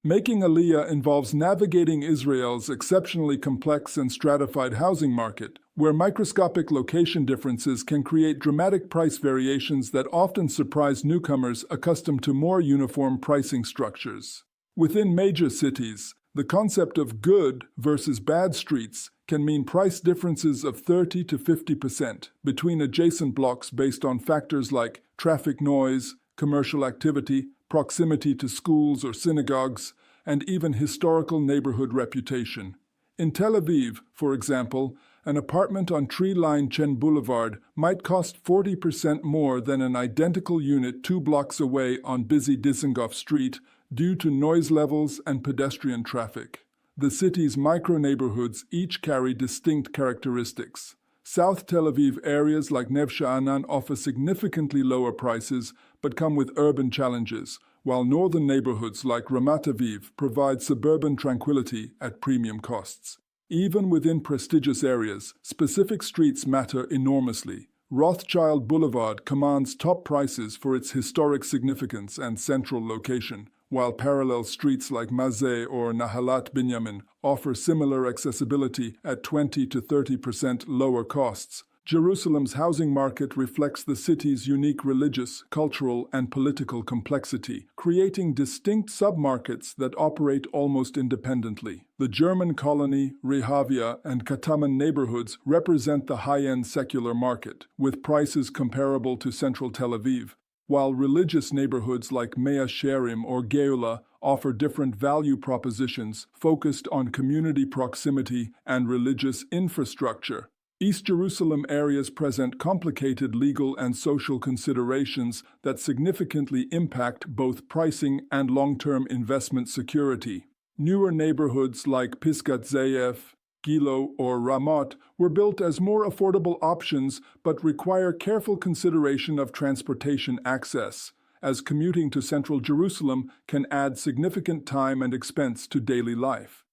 Making Aliyah involves navigating Israel's exceptionally complex and stratified housing market, where microscopic location differences can create dramatic price variations that often surprise newcomers accustomed to more uniform pricing structures. Within major cities, the concept of good versus bad streets can mean price differences of 30 to 50% between adjacent blocks based on factors like traffic noise, commercial activity, proximity to schools or synagogues, and even historical neighborhood reputation. In Tel Aviv, for example, an apartment on tree-lined Chen Boulevard might cost 40% more than an identical unit 2 blocks away on busy Dizengoff Street due to noise levels and pedestrian traffic. The city's micro-neighborhoods each carry distinct characteristics. South Tel Aviv areas like Neve Sha'anan offer significantly lower prices but come with urban challenges, while northern neighborhoods like Ramat Aviv provide suburban tranquility at premium costs. Even within prestigious areas, specific streets matter enormously. Rothschild Boulevard commands top prices for its historic significance and central location, while parallel streets like Mazeh or Nahalat Binyamin offer similar accessibility at 20 to 30% lower costs. Jerusalem's housing market reflects the city's unique religious, cultural, and political complexity, creating distinct submarkets that operate almost independently. The German colony, Rehavia, and Kataman neighborhoods represent the high-end secular market, with prices comparable to central Tel Aviv, while religious neighborhoods like Mea Shearim or Geula offer different value propositions focused on community proximity and religious infrastructure. East Jerusalem areas present complicated legal and social considerations that significantly impact both pricing and long-term investment security. Newer neighborhoods like Pisgat Ze'ev, Gilo, or Ramot were built as more affordable options but require careful consideration of transportation access, as commuting to central Jerusalem can add significant time and expense to daily life.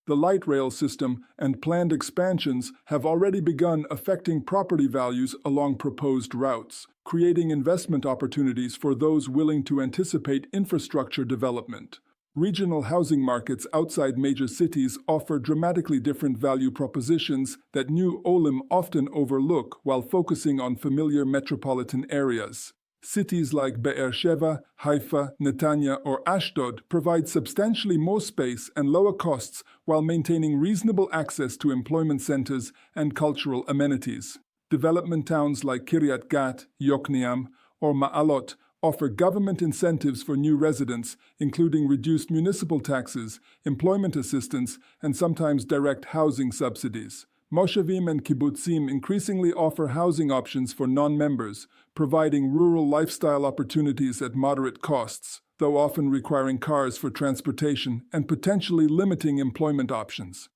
The light rail system and planned expansions have already begun affecting property values along proposed routes, creating investment opportunities for those willing to anticipate infrastructure development. Regional housing markets outside major cities offer dramatically different value propositions that New Olim often overlook while focusing on familiar metropolitan areas. Cities like Be'er Sheva, Haifa, Netanya, or Ashdod provide substantially more space and lower costs while maintaining reasonable access to employment centers and cultural amenities. Development towns like Kiryat Gat, Yokneam, or Ma'alot offer government incentives for new residents, including reduced municipal taxes, employment assistance, and sometimes direct housing subsidies. Moshavim and kibbutzim increasingly offer housing options for non-members, providing rural lifestyle opportunities at moderate costs, though often requiring cars for transportation and potentially limiting employment options.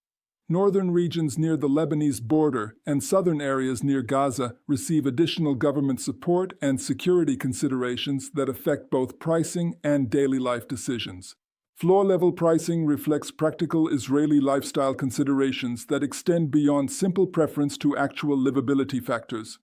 Northern regions near the Lebanese border and southern areas near Gaza receive additional government support and security considerations that affect both pricing and daily life decisions. Floor-level pricing reflects practical Israeli lifestyle considerations that extend beyond simple preference to actual livability factors.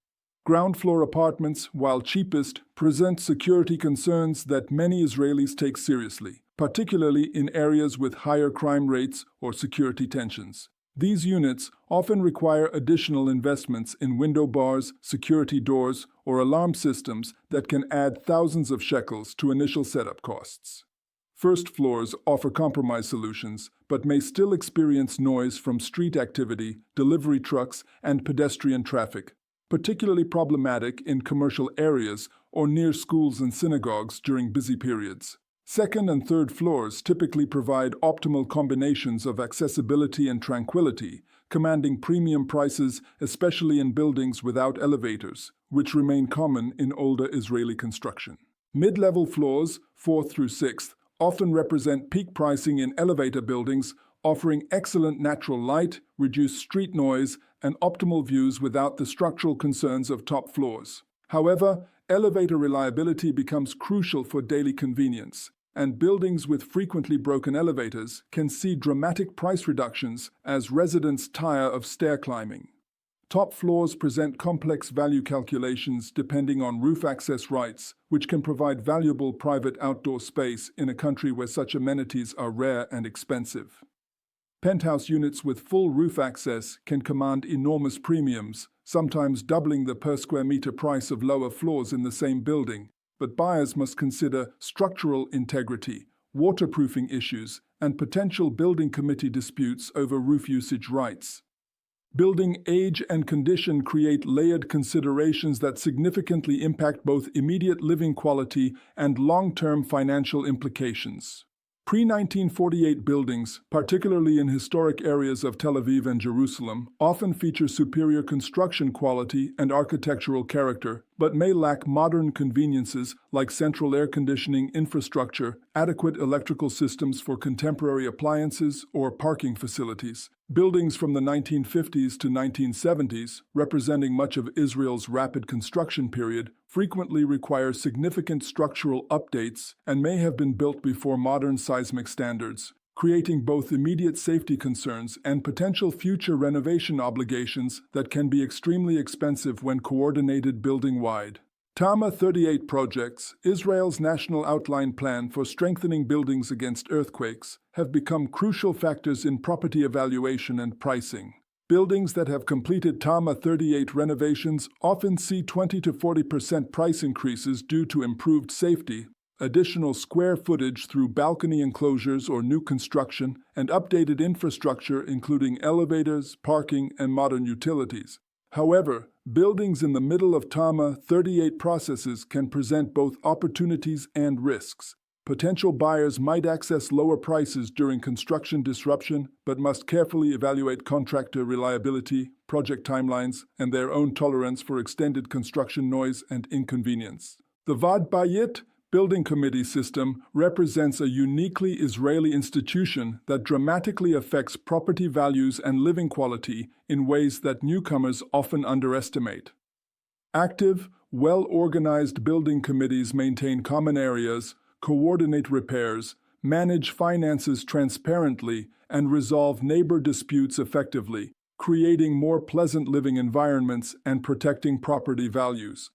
Ground-floor apartments, while cheapest, present security concerns that many Israelis take seriously, particularly in areas with higher crime rates or security tensions. These units often require additional investments in window bars, security doors, or alarm systems that can add thousands of shekels to initial setup costs. First floors offer compromise solutions, but may still experience noise from street activity, delivery trucks, and pedestrian traffic, particularly problematic in commercial areas or near schools and synagogues during busy periods. Second and third floors typically provide optimal combinations of accessibility and tranquility, commanding premium prices, especially in buildings without elevators, which remain common in older Israeli construction. Mid-level floors, 4th through 6th, often represent peak pricing in elevator buildings, offering excellent natural light, reduced street noise, and optimal views without the structural concerns of top floors. However, elevator reliability becomes crucial for daily convenience, and buildings with frequently broken elevators can see dramatic price reductions as residents tire of stair climbing. Top floors present complex value calculations depending on roof access rights, which can provide valuable private outdoor space in a country where such amenities are rare and expensive. Penthouse units with full roof access can command enormous premiums, sometimes doubling the per square meter price of lower floors in the same building, but buyers must consider structural integrity, waterproofing issues, and potential building committee disputes over roof usage rights. Building age and condition create layered considerations that significantly impact both immediate living quality and long-term financial implications. Pre-1948 buildings, particularly in historic areas of Tel Aviv and Jerusalem, often feature superior construction quality and architectural character, but may lack modern conveniences like central air conditioning infrastructure, adequate electrical systems for contemporary appliances, or parking facilities. Buildings from the 1950s to 1970s, representing much of Israel's rapid construction period, frequently require significant structural updates and may have been built before modern seismic standards, creating both immediate safety concerns and potential future renovation obligations that can be extremely expensive when coordinated building-wide. Tama 38 projects, Israel's national outline plan for strengthening buildings against earthquakes, have become crucial factors in property evaluation and pricing. Buildings that have completed Tama 38 renovations often see 20 to 40% price increases due to improved safety, additional square footage through balcony enclosures or new construction, and updated infrastructure including elevators, parking, and modern utilities. However, buildings in the middle of Tama 38 processes can present both opportunities and risks. Potential buyers might access lower prices during construction disruption, but must carefully evaluate contractor reliability, project timelines, and their own tolerance for extended construction noise and inconvenience. The Vad Bayit Building Committee system represents a uniquely Israeli institution that dramatically affects property values and living quality in ways that newcomers often underestimate. Active, well-organized building committees maintain common areas, coordinate repairs, manage finances transparently, and resolve neighbor disputes effectively, creating more pleasant living environments and protecting property values.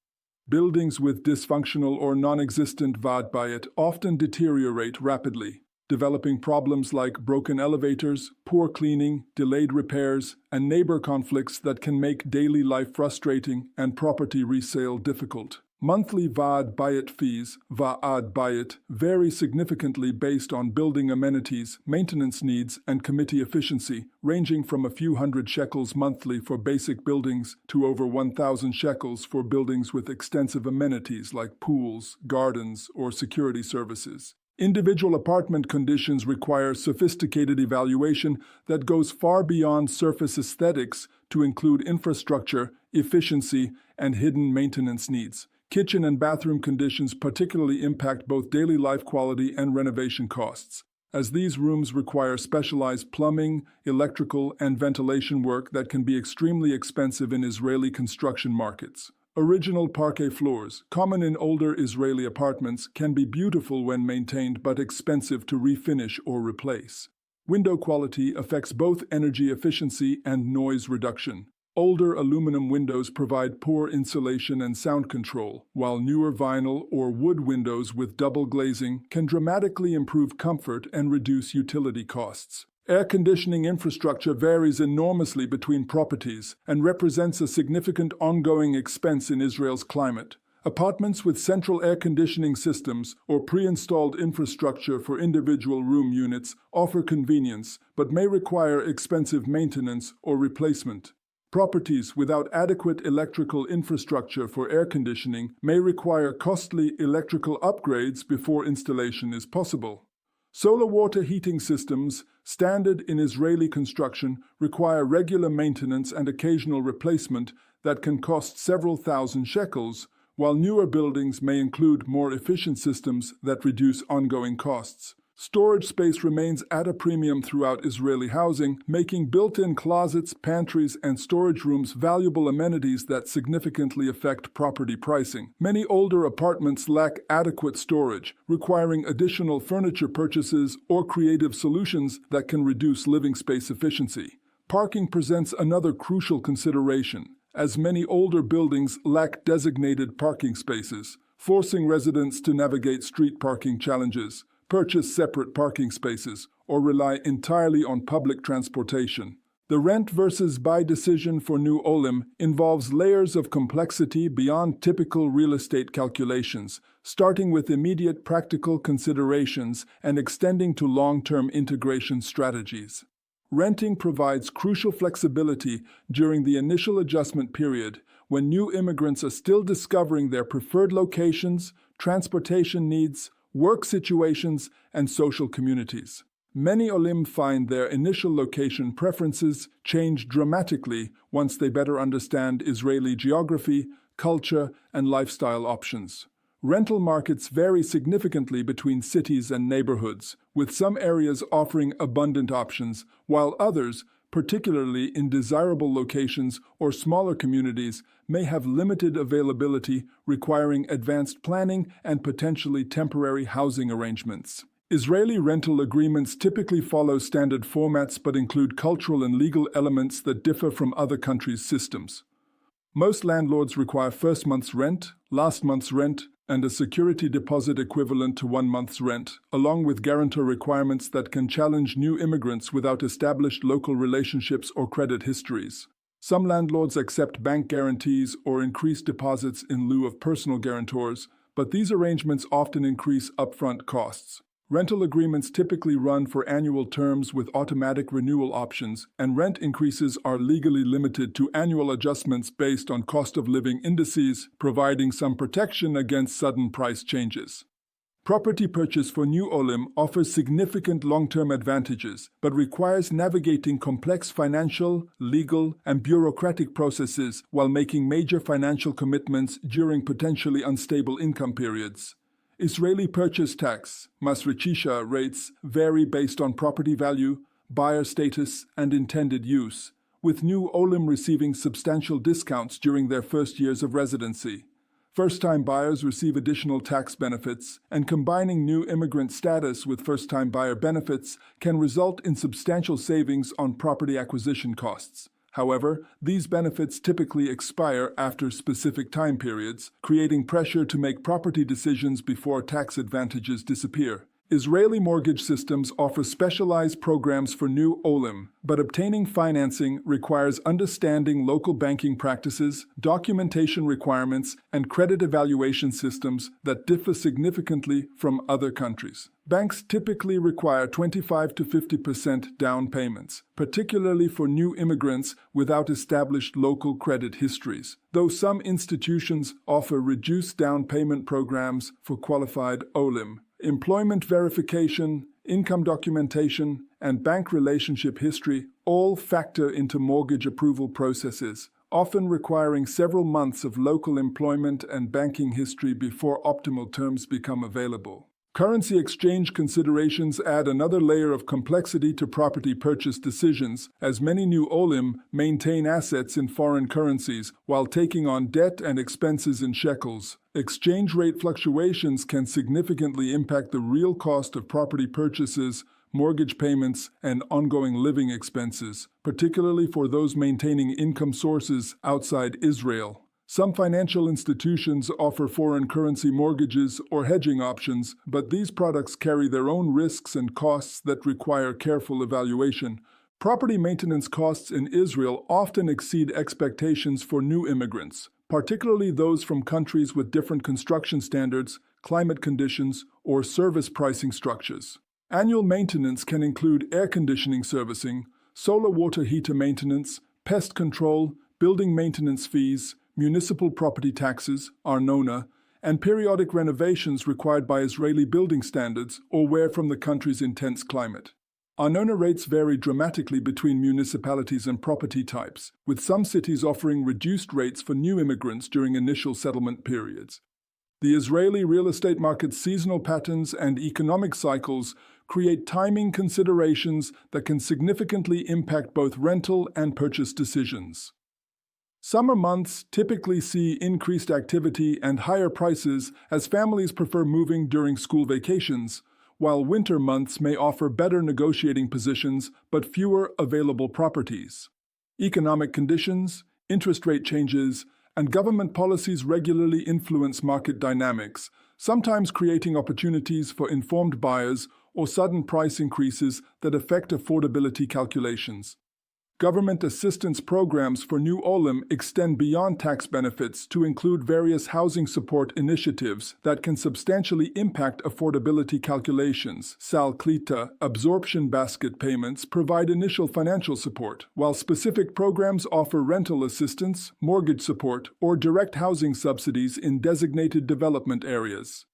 Buildings with dysfunctional or non-existent Vad Bayit often deteriorate rapidly, developing problems like broken elevators, poor cleaning, delayed repairs, and neighbor conflicts that can make daily life frustrating and property resale difficult. Monthly Vad Bayit fees, Va'ad Bayit, vary significantly based on building amenities, maintenance needs, and committee efficiency, ranging from a few hundred shekels monthly for basic buildings to over 1,000 shekels for buildings with extensive amenities like pools, gardens, or security services. Individual apartment conditions require sophisticated evaluation that goes far beyond surface aesthetics to include infrastructure, efficiency, and hidden maintenance needs. Kitchen and bathroom conditions particularly impact both daily life quality and renovation costs, as these rooms require specialized plumbing, electrical, and ventilation work that can be extremely expensive in Israeli construction markets. Original parquet floors, common in older Israeli apartments, can be beautiful when maintained but expensive to refinish or replace. Window quality affects both energy efficiency and noise reduction. Older aluminum windows provide poor insulation and sound control, while newer vinyl or wood windows with double glazing can dramatically improve comfort and reduce utility costs. Air conditioning infrastructure varies enormously between properties and represents a significant ongoing expense in Israel's climate. Apartments with central air conditioning systems or pre-installed infrastructure for individual room units offer convenience, but may require expensive maintenance or replacement. Properties without adequate electrical infrastructure for air conditioning may require costly electrical upgrades before installation is possible. Solar water heating systems, standard in Israeli construction, require regular maintenance and occasional replacement that can cost several thousand shekels, while newer buildings may include more efficient systems that reduce ongoing costs. Storage space remains at a premium throughout Israeli housing, making built-in closets, pantries, and storage rooms valuable amenities that significantly affect property pricing. Many older apartments lack adequate storage, requiring additional furniture purchases or creative solutions that can reduce living space efficiency. Parking presents another crucial consideration, as many older buildings lack designated parking spaces, forcing residents to navigate street parking challenges, purchase separate parking spaces, or rely entirely on public transportation. The rent versus buy decision for New Olim involves layers of complexity beyond typical real estate calculations, starting with immediate practical considerations and extending to long-term integration strategies. Renting provides crucial flexibility during the initial adjustment period, when new immigrants are still discovering their preferred locations, transportation needs, work situations, and social communities. Many Olim find their initial location preferences change dramatically once they better understand Israeli geography, culture, and lifestyle options. Rental markets vary significantly between cities and neighborhoods, with some areas offering abundant options, while others, particularly in desirable locations or smaller communities, may have limited availability, requiring advanced planning and potentially temporary housing arrangements. Israeli rental agreements typically follow standard formats but include cultural and legal elements that differ from other countries' systems. Most landlords require first month's rent, last month's rent, and a security deposit equivalent to 1 month's rent, along with guarantor requirements that can challenge new immigrants without established local relationships or credit histories. Some landlords accept bank guarantees or increase deposits in lieu of personal guarantors, but these arrangements often increase upfront costs. Rental agreements typically run for annual terms with automatic renewal options, and rent increases are legally limited to annual adjustments based on cost of living indices, providing some protection against sudden price changes. Property purchase for New Olim offers significant long-term advantages, but requires navigating complex financial, legal, and bureaucratic processes while making major financial commitments during potentially unstable income periods. Israeli purchase tax, masrichisha rates, vary based on property value, buyer status, and intended use, with New Olim receiving substantial discounts during their first years of residency. First-time buyers receive additional tax benefits, and combining new immigrant status with first-time buyer benefits can result in substantial savings on property acquisition costs. However, these benefits typically expire after specific time periods, creating pressure to make property decisions before tax advantages disappear. Israeli mortgage systems offer specialized programs for New Olim, but obtaining financing requires understanding local banking practices, documentation requirements, and credit evaluation systems that differ significantly from other countries. Banks typically require 25 to 50% down payments, particularly for new immigrants without established local credit histories, though some institutions offer reduced down payment programs for qualified Olim. Employment verification, income documentation, and bank relationship history all factor into mortgage approval processes, often requiring several months of local employment and banking history before optimal terms become available. Currency exchange considerations add another layer of complexity to property purchase decisions, as many New Olim maintain assets in foreign currencies while taking on debt and expenses in shekels. Exchange rate fluctuations can significantly impact the real cost of property purchases, mortgage payments, and ongoing living expenses, particularly for those maintaining income sources outside Israel. Some financial institutions offer foreign currency mortgages or hedging options, but these products carry their own risks and costs that require careful evaluation. Property maintenance costs in Israel often exceed expectations for new immigrants, particularly those from countries with different construction standards, climate conditions, or service pricing structures. Annual maintenance can include air conditioning servicing, solar water heater maintenance, pest control, building maintenance fees, municipal property taxes, arnona, and periodic renovations required by Israeli building standards or where from the country's intense climate. Arnona rates vary dramatically between municipalities and property types, with some cities offering reduced rates for new immigrants during initial settlement periods. The Israeli real estate market's seasonal patterns and economic cycles create timing considerations that can significantly impact both rental and purchase decisions. Summer months typically see increased activity and higher prices as families prefer moving during school vacations, while winter months may offer better negotiating positions but fewer available properties. Economic conditions, interest rate changes, and government policies regularly influence market dynamics, sometimes creating opportunities for informed buyers or sudden price increases that affect affordability calculations. Government assistance programs for New Olim extend beyond tax benefits to include various housing support initiatives that can substantially impact affordability calculations. Salklita absorption basket payments provide initial financial support, while specific programs offer rental assistance, mortgage support, or direct housing subsidies in designated development areas.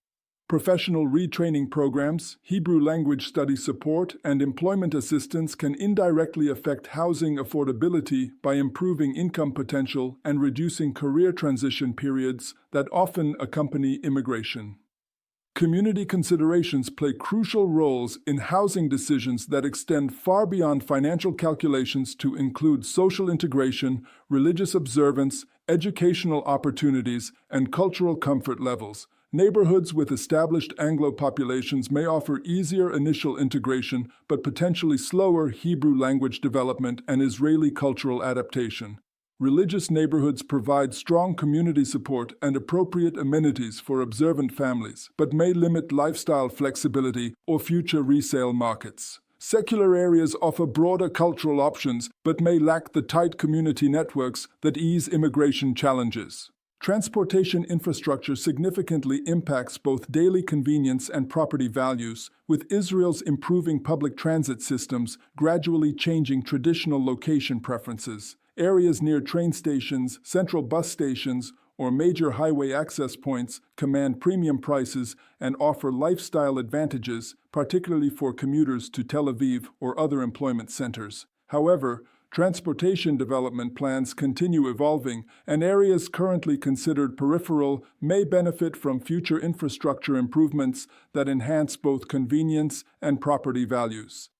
Professional retraining programs, Hebrew language study support, and employment assistance can indirectly affect housing affordability by improving income potential and reducing career transition periods that often accompany immigration. Community considerations play crucial roles in housing decisions that extend far beyond financial calculations to include social integration, religious observance, educational opportunities, and cultural comfort levels. Neighborhoods with established Anglo populations may offer easier initial integration but potentially slower Hebrew language development and Israeli cultural adaptation. Religious neighborhoods provide strong community support and appropriate amenities for observant families, but may limit lifestyle flexibility or future resale markets. Secular areas offer broader cultural options but may lack the tight community networks that ease immigration challenges. Transportation infrastructure significantly impacts both daily convenience and property values, with Israel's improving public transit systems gradually changing traditional location preferences. Areas near train stations, central bus stations, or major highway access points command premium prices and offer lifestyle advantages, particularly for commuters to Tel Aviv or other employment centers. However, transportation development plans continue evolving, and areas currently considered peripheral may benefit from future infrastructure improvements that enhance both convenience and property values.